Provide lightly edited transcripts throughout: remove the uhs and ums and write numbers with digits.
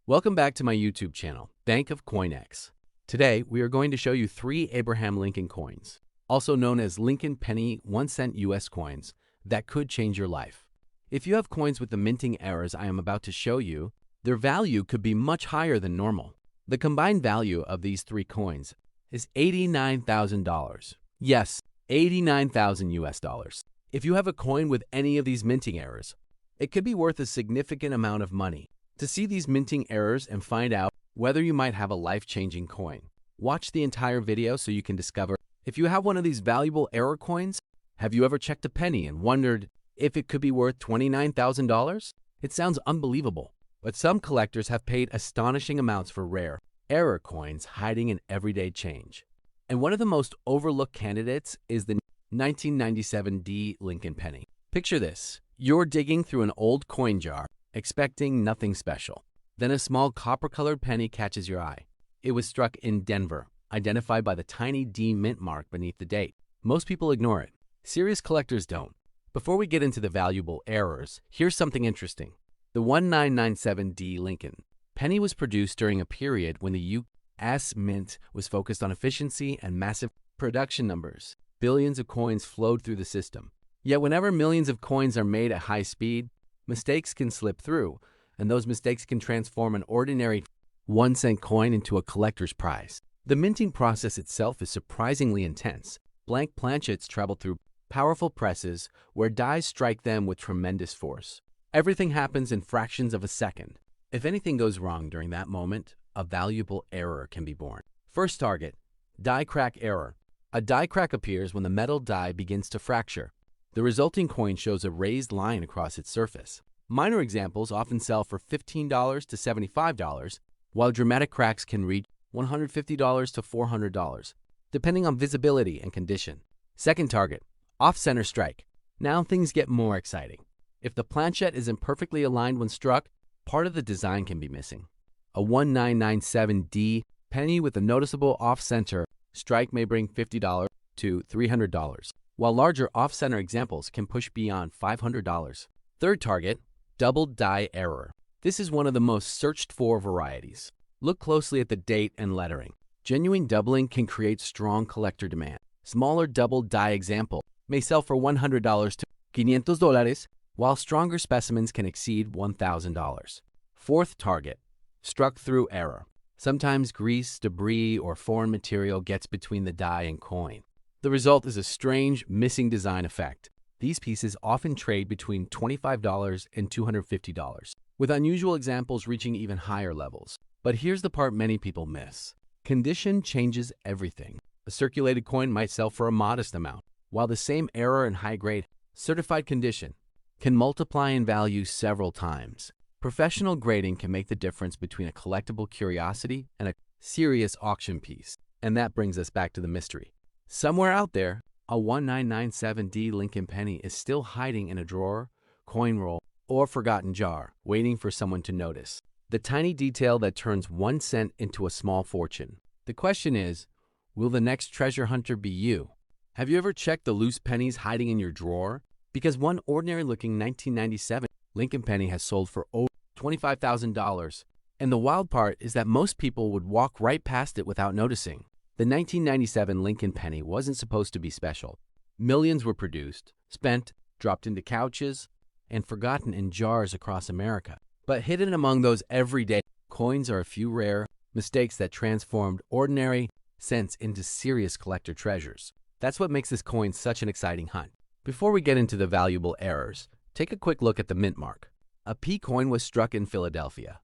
Welcome back to my YouTube channel, Bank of CoinX. Today, we are going to show you 3 Abraham Lincoln coins, also known as Lincoln Penny 1-cent US coins, that could change your life. If you have coins with the minting errors I am about to show you, their value could be much higher than normal. The combined value of these 3 coins is $89,000. Yes, 89,000 US dollars. If you have a coin with any of these minting errors, it could be worth a significant amount of money. To see these minting errors and find out whether you might have a life-changing coin, watch the entire video so you can discover if you have one of these valuable error coins. Have you ever checked a penny and wondered if it could be worth $29,000? It sounds unbelievable, but some collectors have paid astonishing amounts for rare error coins hiding in everyday change. And one of the most overlooked candidates is the 1997 D Lincoln penny. Picture this. You're digging through an old coin jar, expecting nothing special. Then a small copper-colored penny catches your eye. It was struck in Denver, identified by the tiny D mint mark beneath the date. Most people ignore it. Serious collectors don't. Before we get into the valuable errors, here's something interesting. The 1997 D Lincoln penny was produced during a period when the U.S. Mint was focused on efficiency and massive production numbers. Billions of coins flowed through the system. Yet whenever millions of coins are made at high speed, mistakes can slip through, and those mistakes can transform an ordinary 1-cent coin into a collector's prize. The minting process itself is surprisingly intense. Blank planchets travel through powerful presses where dies strike them with tremendous force. Everything happens in fractions of a second. If anything goes wrong during that moment, a valuable error can be born. First target, die crack error. A die crack appears when the metal die begins to fracture. The resulting coin shows a raised line across its surface. Minor examples often sell for $15 to $75, while dramatic cracks can reach $150 to $400, depending on visibility and condition. Second target, off-center strike. Now things get more exciting. If the planchette isn't perfectly aligned when struck, part of the design can be missing. A 1997D penny with a noticeable off-center strike may bring $50 to $300, while larger off-center examples can push beyond $500. Third target, double die error. This is one of the most searched for varieties. Look closely at the date and lettering. Genuine doubling can create strong collector demand. Smaller double die example may sell for $100 to $500, while stronger specimens can exceed $1,000. Fourth target, struck through error. Sometimes grease, debris, or foreign material gets between the die and coin. The result is a strange, missing design effect. These pieces often trade between $25 and $250, with unusual examples reaching even higher levels. But here's the part many people miss. Condition changes everything. A circulated coin might sell for a modest amount, while the same error in high-grade, certified condition can multiply in value several times. Professional grading can make the difference between a collectible curiosity and a serious auction piece. And that brings us back to the mystery. Somewhere out there, a 1997D Lincoln penny is still hiding in a drawer, coin roll, or forgotten jar, waiting for someone to notice. The tiny detail that turns 1 cent into a small fortune. The question is, will the next treasure hunter be you? Have you ever checked the loose pennies hiding in your drawer? Because one ordinary-looking 1997 Lincoln penny has sold for over $25,000. And the wild part is that most people would walk right past it without noticing. The 1997 Lincoln penny wasn't supposed to be special. Millions were produced, spent, dropped into couches, and forgotten in jars across America. But hidden among those everyday coins are a few rare mistakes that transformed ordinary cents into serious collector treasures. That's what makes this coin such an exciting hunt. Before we get into the valuable errors, take a quick look at the mint mark. A P coin was struck in Philadelphia.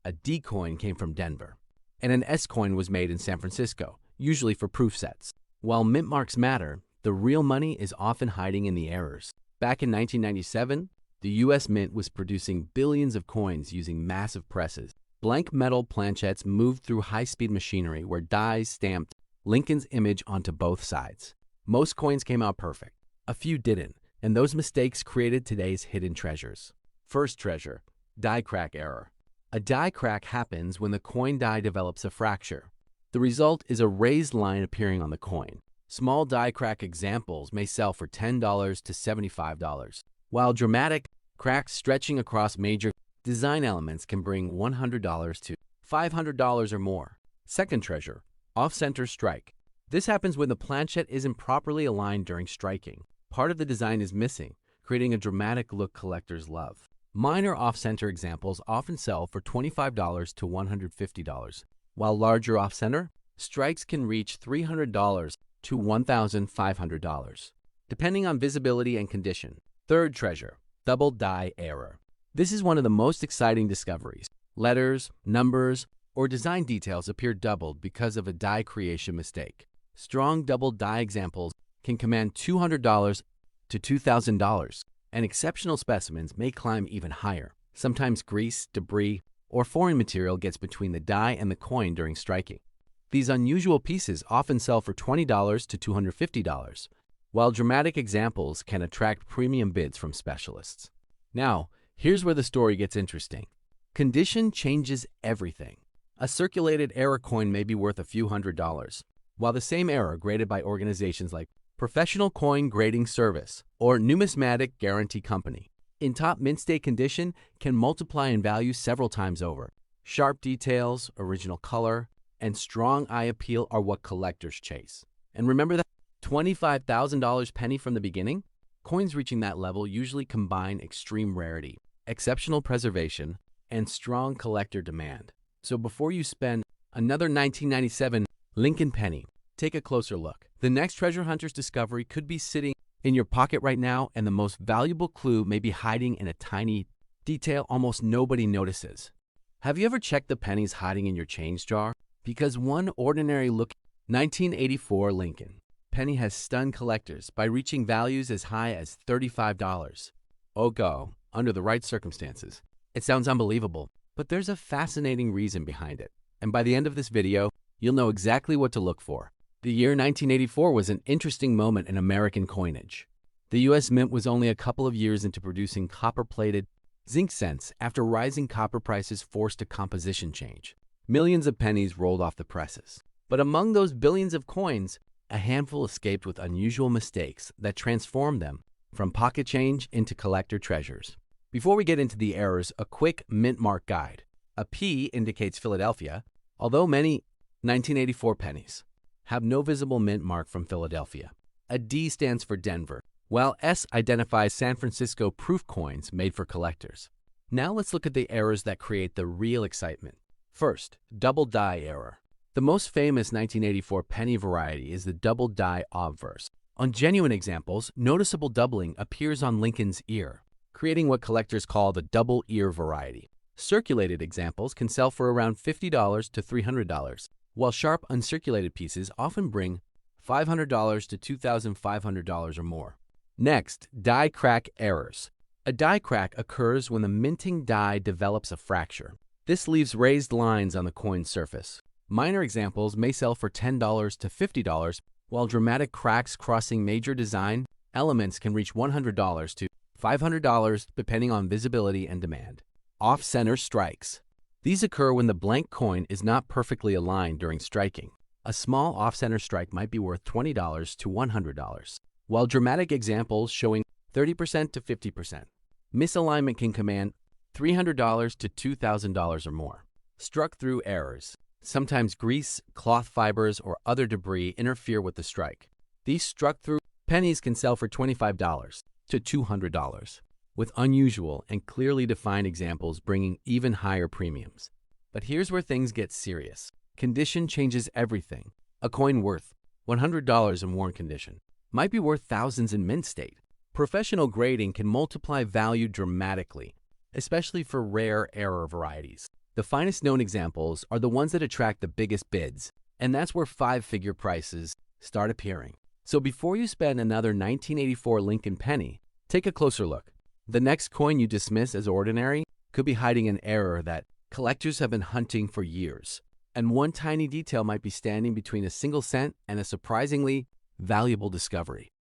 A D coin came from Denver. And an S coin was made in San Francisco, usually for proof sets. While mint marks matter, the real money is often hiding in the errors. Back in 1997, the U.S. Mint was producing billions of coins using massive presses. Blank metal planchettes moved through high-speed machinery where dies stamped Lincoln's image onto both sides. Most coins came out perfect. A few didn't, and those mistakes created today's hidden treasures. First treasure, die crack error. A die crack happens when the coin die develops a fracture. The result is a raised line appearing on the coin. Small die crack examples may sell for $10 to $75, while dramatic cracks stretching across major design elements can bring $100 to $500 or more. Second treasure, off-center strike. This happens when the planchette isn't properly aligned during striking. Part of the design is missing, creating a dramatic look collectors love. Minor off-center examples often sell for $25 to $150, while larger off-center strikes can reach $300 to $1,500, depending on visibility and condition. Third treasure, double die error. This is one of the most exciting discoveries. Letters, numbers, or design details appear doubled because of a die creation mistake. Strong double die examples can command $200 to $2,000, and exceptional specimens may climb even higher. Sometimes grease, debris, or foreign material gets between the die and the coin during striking. These unusual pieces often sell for $20 to $250, while dramatic examples can attract premium bids from specialists. Now, here's where the story gets interesting. Condition changes everything. A circulated error coin may be worth a few $100s, while the same error graded by organizations like Professional Coin Grading Service or Numismatic Guarantee Company in top mint state condition can multiply in value several times over. Sharp details, original color, and strong eye appeal are what collectors chase. And remember that $25,000 penny from the beginning? Coins reaching that level usually combine extreme rarity, exceptional preservation, and strong collector demand. So before you spend another 1997 Lincoln penny, take a closer look. The next treasure hunter's discovery could be sitting in your pocket right now, and the most valuable clue may be hiding in a tiny detail almost nobody notices. Have you ever checked the pennies hiding in your change jar? Because one ordinary look 1984 Lincoln penny has stunned collectors by reaching values as high as $35. Oh go, under the right circumstances. It sounds unbelievable, but there's a fascinating reason behind it. And by the end of this video, you'll know exactly what to look for. The year 1984 was an interesting moment in American coinage. The U.S. Mint was only a couple of years into producing copper-plated zinc cents after rising copper prices forced a composition change. Millions of pennies rolled off the presses. But among those billions of coins, a handful escaped with unusual mistakes that transformed them from pocket change into collector treasures. Before we get into the errors, a quick mint mark guide. A P indicates Philadelphia, although many 1984 pennies have no visible mint mark from Philadelphia. A D stands for Denver, while S identifies San Francisco proof coins made for collectors. Now let's look at the errors that create the real excitement. First, double die error. The most famous 1984 penny variety is the double die obverse. On genuine examples, noticeable doubling appears on Lincoln's ear, creating what collectors call the double ear variety. Circulated examples can sell for around $50 to $300, while sharp uncirculated pieces often bring $500 to $2,500 or more. Next, die crack errors. A die crack occurs when the minting die develops a fracture. This leaves raised lines on the coin's surface. Minor examples may sell for $10 to $50, while dramatic cracks crossing major design elements can reach $100 to $500 depending on visibility and demand. Off-center strikes. These occur when the blank coin is not perfectly aligned during striking. A small off-center strike might be worth $20 to $100, while dramatic examples showing 30% to 50%. Misalignment can command $300 to $2,000 or more. Struck through errors. Sometimes grease, cloth fibers, or other debris interfere with the strike. These struck through pennies can sell for $25 to $200, with unusual and clearly defined examples bringing even higher premiums. But here's where things get serious. Condition changes everything. A coin worth $100 in worn condition might be worth thousands in mint state. Professional grading can multiply value dramatically, especially for rare error varieties. The finest known examples are the ones that attract the biggest bids, and that's where five-figure prices start appearing. So before you spend another 1984 Lincoln penny, take a closer look. The next coin you dismiss as ordinary could be hiding an error that collectors have been hunting for years. And one tiny detail might be standing between a single cent and a surprisingly valuable discovery.